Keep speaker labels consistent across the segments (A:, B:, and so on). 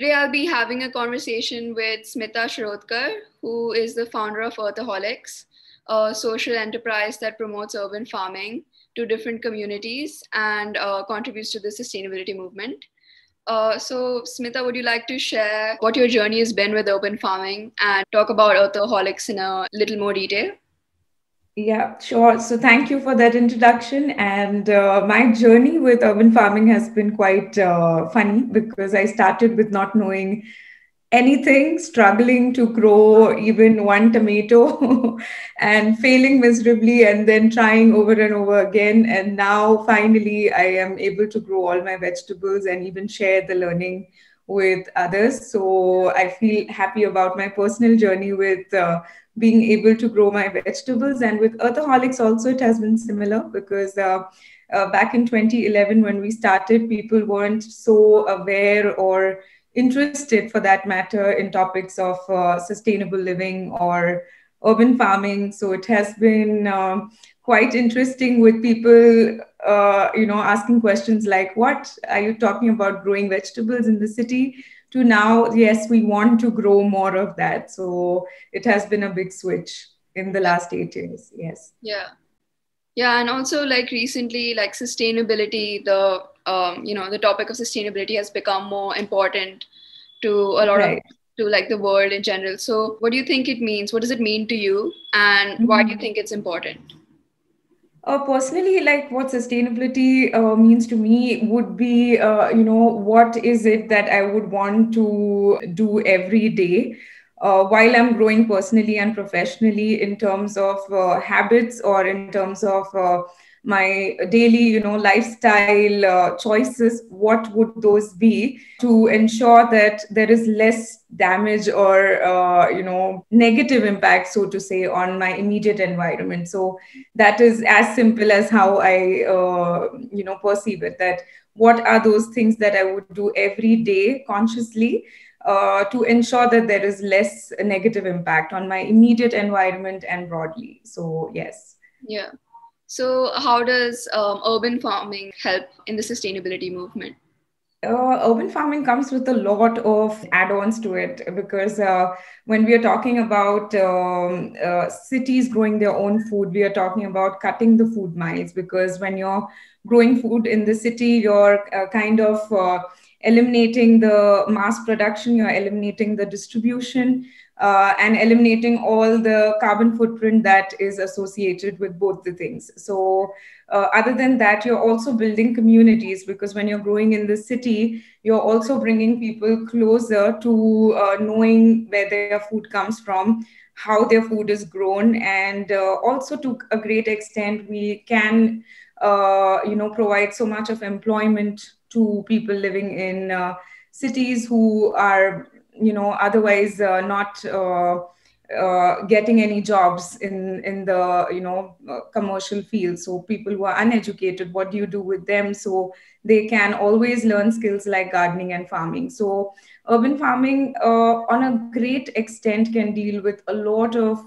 A: Today I'll be having a conversation with Smita Shirodkar, who is the founder of Earthoholics, a social enterprise that promotes urban farming to different communities and contributes to the sustainability movement. So, Smita, would you like to share what your journey has been with urban farming and talk about Earthaholics in a little more detail?
B: Yeah, sure. So thank you for that introduction. And my journey with urban farming has been quite funny because I started with not knowing anything, struggling to grow even one tomato and failing miserably, and then trying over and over again. And now finally, I am able to grow all my vegetables and even share the learning with others. So I feel happy about my personal journey with being able to grow my vegetables. And with Earthaholics also, it has been similar because back in 2011, when we started, people weren't so aware or interested, for that matter, in topics of sustainable living or urban farming. So it has been quite interesting with people, asking questions like, "What are you talking about growing vegetables in the city?" To now, yes, we want to grow more of that. So it has been a big switch in the last 8 years. Yes.
A: Yeah. Yeah, and also like recently, like sustainability, the topic of sustainability has become more important to a lot of
B: Right.
A: to like the world in general. So, what do you think it means? What does it mean to you, and why do you
B: Mhm.
A: think it's important?
B: Personally, like what sustainability means to me would be, what is it that I would want to do every day while I'm growing personally and professionally in terms of habits or in terms of my daily, lifestyle choices. What would those be to ensure that there is less damage or, negative impact, so to say, on my immediate environment? So that is as simple as how I perceive it, that what are those things that I would do every day consciously to ensure that there is less negative impact on my immediate environment and broadly. So yes.
A: Yeah. So, how does urban farming help in the sustainability movement?
B: Urban farming comes with a lot of add-ons to it because when we are talking about cities growing their own food, we are talking about cutting the food miles, because when you're growing food in the city, you're kind of eliminating the mass production, you're eliminating the distribution, and eliminating all the carbon footprint that is associated with both the things. So other than that, you're also building communities, because when you're growing in the city, you're also bringing people closer to knowing where their food comes from, how their food is grown, and also to a great extent, we can, provide so much of employment to people living in cities who are, otherwise not. Getting any jobs in the commercial field. So people who are uneducated, what do you do with them so they can always learn skills like gardening and farming? So urban farming on a great extent can deal with a lot of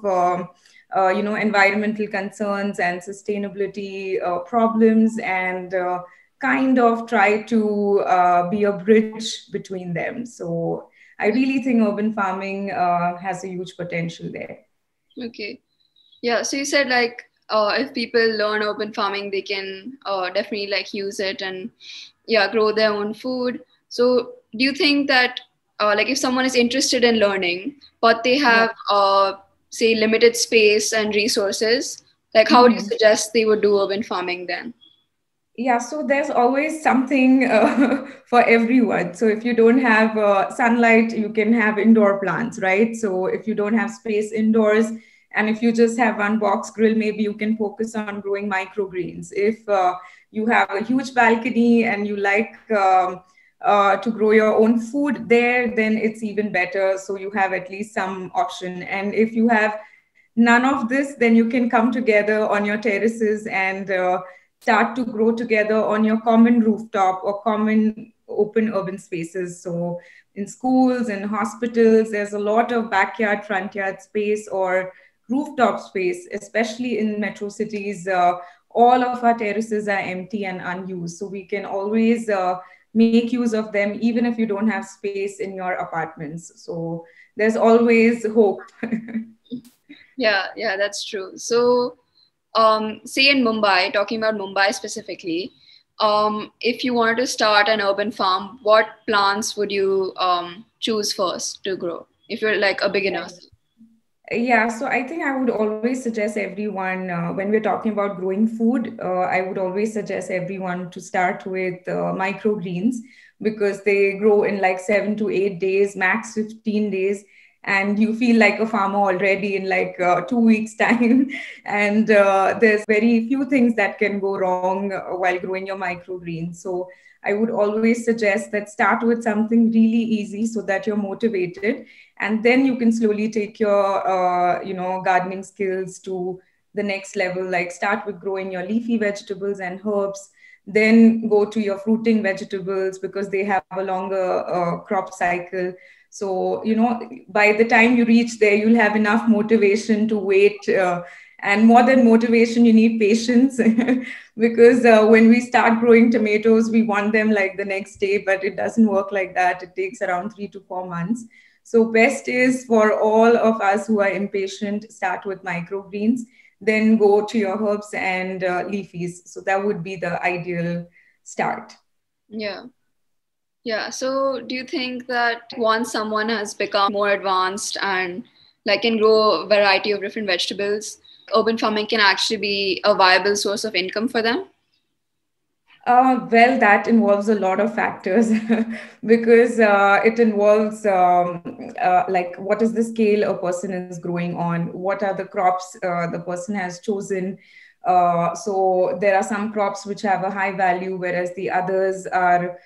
B: environmental concerns and sustainability problems, and kind of try to be a bridge between them. So I really think urban farming has a huge potential there.
A: Okay. Yeah. So you said like if people learn urban farming, they can definitely like use it and yeah, grow their own food. So do you think that like if someone is interested in learning, but they
B: Yeah.
A: have say limited space and resources, like how do you
B: Mhm.
A: suggest they would do urban farming then?
B: Yeah, so there's always something for everyone. So if you don't have sunlight, you can have indoor plants, right? So if you don't have space indoors, and if you just have one box grill, maybe you can focus on growing microgreens. If you have a huge balcony and you like to grow your own food there, then it's even better. So you have at least some option. And if you have none of this, then you can come together on your terraces and start to grow together on your common rooftop or common open urban spaces. So in schools and hospitals, there's a lot of backyard, front yard space or rooftop space, especially in metro cities. All of our terraces are empty and unused. So we can always make use of them, even if you don't have space in your apartments. So there's always hope.
A: Yeah, that's true. So, say in Mumbai, talking about Mumbai specifically, if you wanted to start an urban farm, what plants would you choose first to grow if you're like a beginner?
B: Yeah, so I think I would always suggest everyone, when we're talking about growing food, I would always suggest everyone to start with microgreens, because they grow in like 7 to 8 days, max 15 days. And you feel like a farmer already in like 2 weeks' time. And there's very few things that can go wrong while growing your microgreens. So I would always suggest that start with something really easy so that you're motivated, and then you can slowly take your gardening skills to the next level. Like start with growing your leafy vegetables and herbs, then go to your fruiting vegetables because they have a longer crop cycle. So by the time you reach there, you'll have enough motivation to wait, and more than motivation, you need patience. Because when we start growing tomatoes, we want them like the next day, but it doesn't work like that. It takes around 3 to 4 months. So best is for all of us who are impatient, start with microgreens, then go to your herbs and leafies. So that would be the ideal start.
A: Yeah. Yeah. So, do you think that once someone has become more advanced and like can grow a variety of different vegetables, urban farming can actually be a viable source of income for them?
B: Well, that involves a lot of factors because it involves like what is the scale a person is growing on, what are the crops the person has chosen. So there are some crops which have a high value, whereas the others are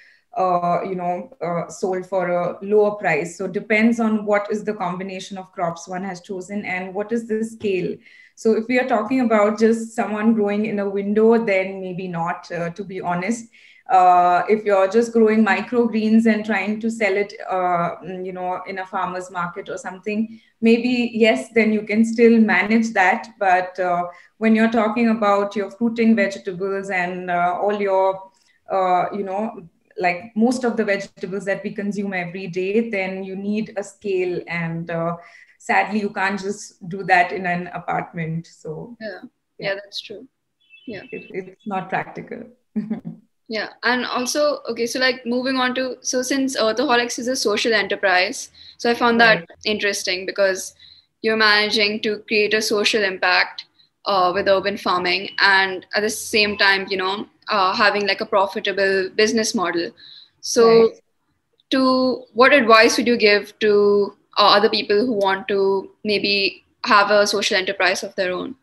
B: sold for a lower price. So depends on what is the combination of crops one has chosen and what is the scale. So if we are talking about just someone growing in a window, then maybe not, to be honest. If you're just growing microgreens and trying to sell it, in a farmer's market or something, maybe yes, then you can still manage that. But when you're talking about your fruiting vegetables and all your, like most of the vegetables that we consume every day, then you need a scale. And sadly, you can't just do that in an apartment. So
A: Yeah.
B: yeah,
A: Yeah, that's true. Yeah.
B: it's not practical.
A: Yeah, and also, okay, so like moving on to, so since Earthaholics is a social enterprise, so I found that
B: Right.
A: interesting because you're managing to create a social impact with urban farming, and at the same time, having like a profitable business model. So,
B: Right.
A: to what advice would you give to other people who want to maybe have a social enterprise of their own?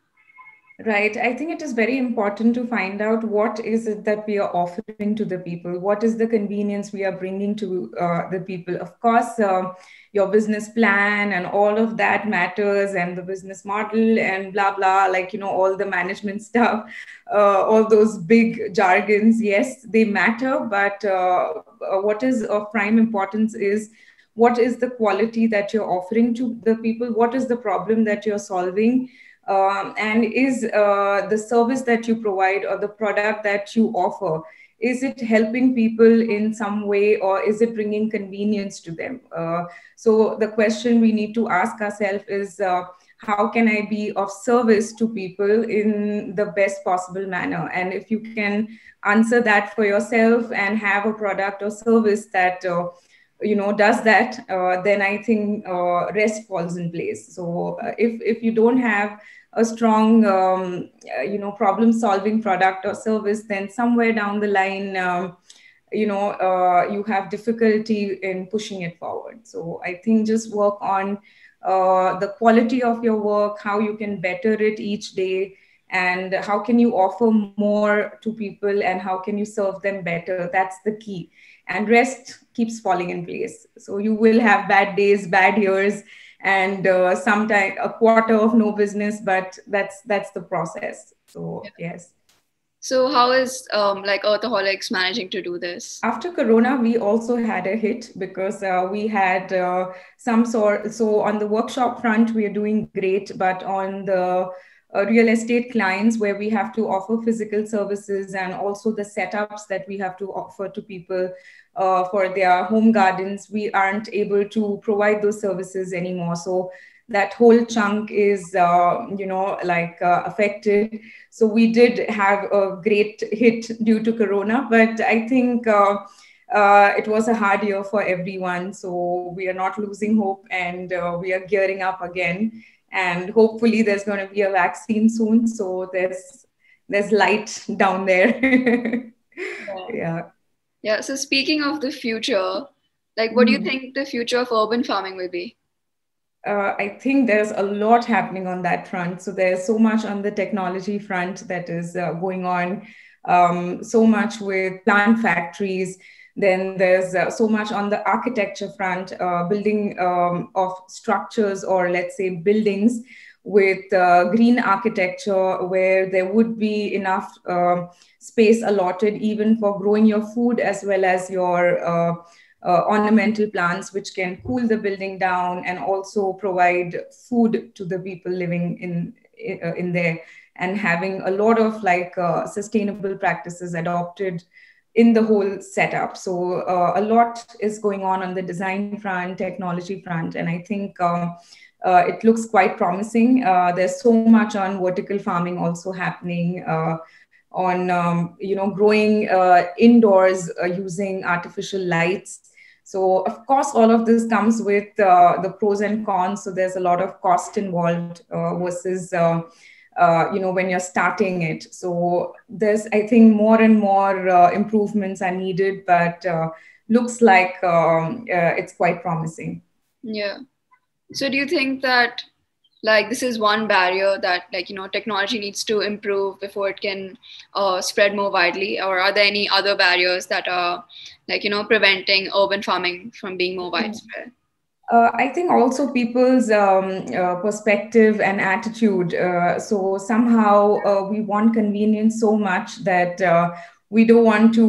B: Right. I think it is very important to find out what is it that we are offering to the people. What is the convenience we are bringing to the people? Of course, your business plan and all of that matters, and the business model and blah blah. Like all the management stuff, all those big jargons. Yes, they matter, but what is of prime importance is what is the quality that you're offering to the people. What is the problem that you're solving, and is the service that you provide or the product that you offer, is it helping people in some way, or is it bringing convenience to them? So the question we need to ask ourselves is, how can I be of service to people in the best possible manner? And if you can answer that for yourself and have a product or service that does that, then I think rest falls in place. So if you don't have a strong problem solving product or service, then somewhere down the line, you have difficulty in pushing it forward. So I think just work on the quality of your work, how you can better it each day, and how can you offer more to people, and how can you serve them better. That's the key. And rest keeps falling in place. So you will have bad days, bad years, and sometime a quarter of no business, but that's the process. So yes.
A: So how is like Earthaholics managing to do this?
B: After corona, we also had a hit because we had some sort. So on the workshop front, we are doing great, but on the real estate clients where we have to offer physical services, and also the setups that we have to offer to people for their home gardens. We aren't able to provide those services anymore. So that whole chunk is, affected. So we did have a great hit due to Corona, but I think it was a hard year for everyone. So we are not losing hope, and we are gearing up again. And hopefully, there's going to be a vaccine soon. So there's light down there.
A: Yeah.
B: Yeah.
A: Yeah. So speaking of the future, like, what do you
B: Mhm.
A: think the future of urban farming will be?
B: I think there's a lot happening on that front. So there's so much on the technology front that is going on, so much with plant factories. Then there's so much on the architecture front, building of structures, or let's say buildings with green architecture, where there would be enough space allotted even for growing your food as well as your ornamental plants, which can cool the building down and also provide food to the people living in there, and having a lot of sustainable practices adopted in the whole setup. So a lot is going on the design front, technology front, and I think it looks quite promising. There's so much on vertical farming also happening, on growing indoors using artificial lights. So of course all of this comes with the pros and cons. So there's a lot of cost involved versus when you're starting it. So there's, I think, more and more improvements are needed, but looks like it's quite promising.
A: Yeah. So do you think that like this is one barrier that technology needs to improve before it can spread more widely, or are there any other barriers that are preventing urban farming from being more widespread?
B: I think also people's perspective and attitude. So somehow we want convenience so much that we don't want to,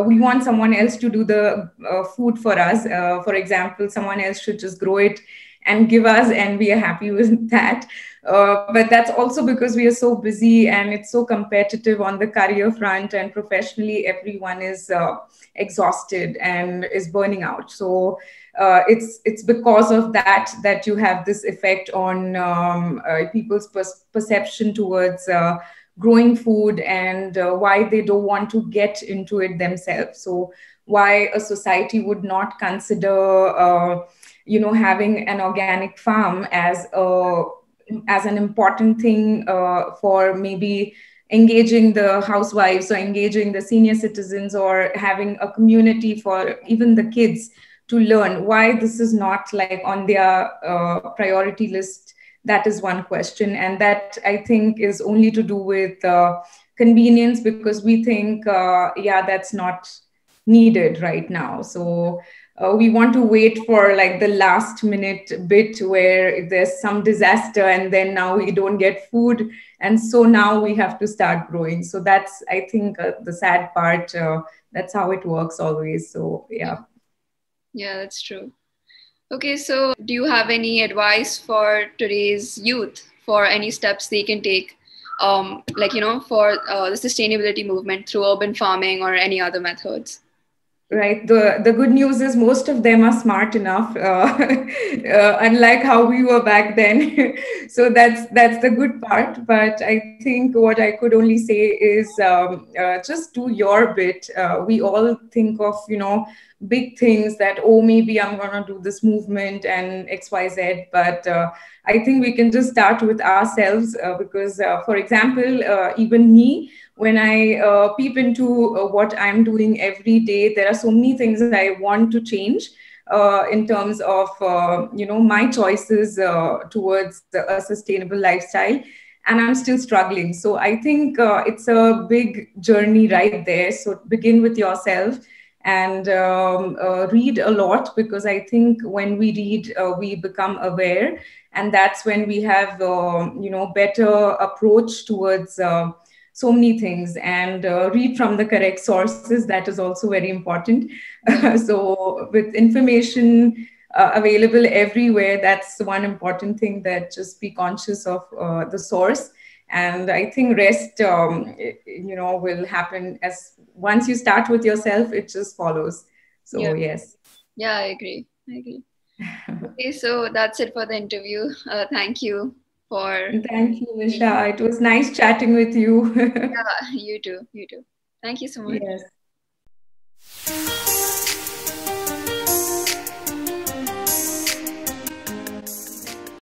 B: we want someone else to do the food for us. For example, someone else should just grow it and give us, and we are happy with that. But that's also because we are so busy and it's so competitive on the career front, and professionally, everyone is exhausted and is burning out. So it's because of that you have this effect on people's perception towards growing food, and why they don't want to get into it themselves. So why a society would not consider having an organic farm as an important thing for maybe engaging the housewives, or engaging the senior citizens, or having a community for even the kids to learn. Why this is not like on their priority list, that is one question. And that, I think, is only to do with convenience, because we think yeah, that's not needed right now. So we want to wait for like the last minute bit where there's some disaster, and then now we don't get food, and so now we have to start growing. So that's, I think, the sad part. That's how it works always. So
A: Yeah,
B: yeah.
A: yeah, that's true. Okay, so do you have any advice for today's youth for any steps they can take, for the sustainability movement through urban farming or any other methods?
B: Right. The good news is most of them are smart enough, unlike how we were back then. So that's the good part. But I think what I could only say is just do your bit. We all think of big things that, oh, maybe I'm gonna do this movement and XYZ. But I think we can just start with ourselves, because, for example, even me, when I peep into what I'm doing every day, there are so many things that I want to change in terms of my choices towards a sustainable lifestyle, and I'm still struggling. So I think it's a big journey right there. So begin with yourself, and read a lot, because I think when we read, we become aware, and that's when we have better approach towards so many things, and read from the correct sources. That is also very important.
A: Yeah.
B: So with information available everywhere, that's one important thing, that just be conscious of the source. And I think rest, will happen as once you start with yourself, it just follows.
A: Yeah.
B: So yes.
A: Yeah, I agree. I agree. Okay, so that's it for the interview. Thank you for.
B: Thank you, Visha. It was nice chatting with you.
A: Yeah, you too. You too. Thank you so much.
B: Yes.